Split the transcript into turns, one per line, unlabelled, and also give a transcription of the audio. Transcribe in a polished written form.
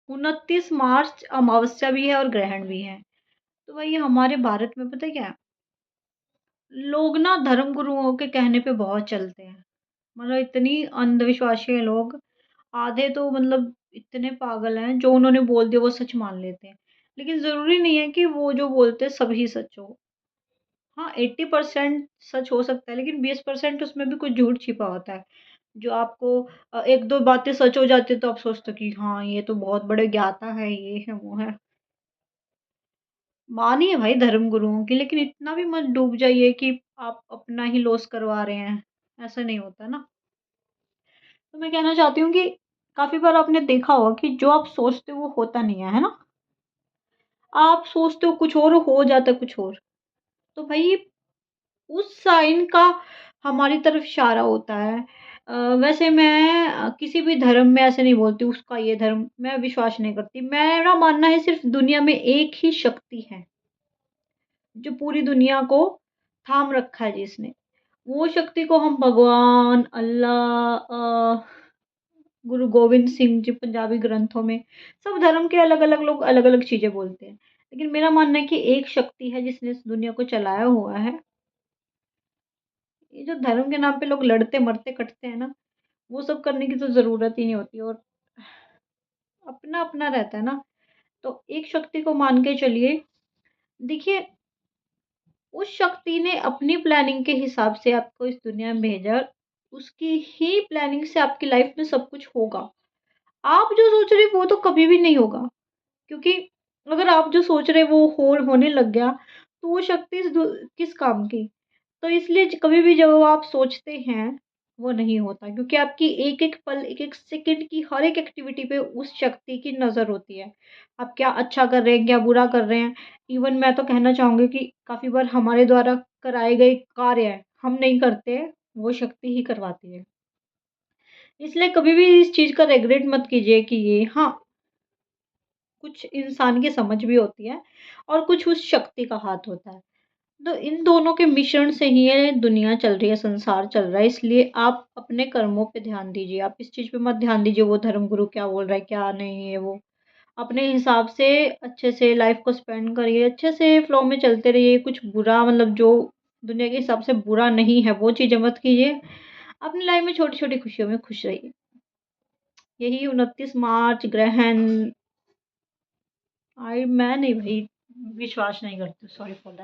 29 मार्च अमावस्या भी है और ग्रहण भी है। तो भाई हमारे भारत में पता है क्या है? लोग ना धर्म गुरुओं के कहने पे बहुत चलते हैं। मतलब इतनी अंधविश्वासी हैं लोग, आधे तो मतलब इतने पागल हैं जो उन्होंने बोल दिया वो सच मान लेते हैं। लेकिन ज़रूरी नहीं है कि वो जो बोलते हैं सभी सच हो। हाँ, 80% सच हो सकता है लेकिन 20% उसमें भी कुछ झूठ छिपा होता है। जो आपको 1-2 बातें सच हो जाती है तो आप सोचते हो कि हाँ, ये तो बहुत बड़े ज्ञाता है, ये है, वो है। मानिए भाई धर्म गुरुओं की, लेकिन इतना भी मत डूब जाइए कि आप अपना ही लॉस करवा रहे हैं। ऐसा नहीं होता ना। तो मैं कहना चाहती हूँ कि काफ़ी बार आपने देखा होगा कि जो आप सोचते हो वो होता नहीं है, है ना? आप सोचते हो कुछ और, हो जाता है कुछ और। तो भई उस साइन का हमारी तरफ इशारा होता है। वैसे मैं किसी भी धर्म में ऐसे नहीं बोलती उसका ये धर्म मैं विश्वास नहीं करती। मेरा मानना है सिर्फ़ दुनिया में एक ही शक्ति है, जो पूरी दुनिया को थाम रखा है जिसने। वो शक्ति को हम भगवान, अल्लाह गुरु गोविंद सिंह जी पंजाबी ग्रंथों में सब धर्म के अलग-अलग लोग अलग-अलग चीज़ें बोलते हैं। लेकिन मेरा मानना है कि एक शक्ति है जिसने इस दुनिया को चलाया हुआ है। ये जो धर्म के नाम पे लोग लड़ते, मरते, कटते हैं ना, वो सब करने की तो ज़रूरत ही नहीं होती और अपना-अपना रहता है ना, तो एक शक्ति को मान के चलिए। देखिए, उस शक्ति ने अपनी प्लानिंग के हिसाब से आपको इस दुनिया में भेजा, उसकी ही प्लानिंग से आपकी लाइफ़ में सब कुछ होगा। आप जो सोच रहे हो वो तो कभी भी नहीं होगा, क्योंकि अगर आप जो सोच रहे हो वो होने लग गया, तो वो शक्ति किस काम की? तो इसलिए कभी भी जो आप सोचते हैं, वो नहीं होता क्योंकि आपकी एक-एक पल, एक-एक सेकंड की हर एक एक्टिविटी पे उस शक्ति की नज़र होती है। आप क्या अच्छा कर रहे हैं, क्या बुरा कर रहे हैं। इवन मैं तो कहना चाहूँगी कि काफ़ी बार हमारे द्वारा कराए गए कार्य हम नहीं करते, वो शक्ति ही करवाती है। इसलिए कभी भी इस चीज़ का रिग्रेट मत कीजिए कि ये हाँ, कुछ इंसान की समझ भी होती है और कुछ उस शक्ति का हाथ होता है। तो इन दोनों के मिश्रण से ही ये दुनिया चल रही है, संसार चल रहा है, इसलिए आप अपने कर्मों पे ध्यान दीजिए। आप इस चीज़ पे मत ध्यान दीजिए वो धर्मगुरु क्या बोल रहा है, क्या नहीं है वो। अपने हिसाब से अच्छे से लाइफ़ को स्पेंड करिए, अच्छे से फ्लो में चलते रहिए, कुछ बुरा मतलब जो दुनिया के हिसाब से बुरा नहीं है, वो चीज़ें मत कीजिए। अपनी लाइफ़ में छोटी-छोटी खुशियों में खुश रहिए। यही 29 मार्च ग्रहण मैं नहीं भई विश्वास नहीं करती, सॉरी फॉर दैट।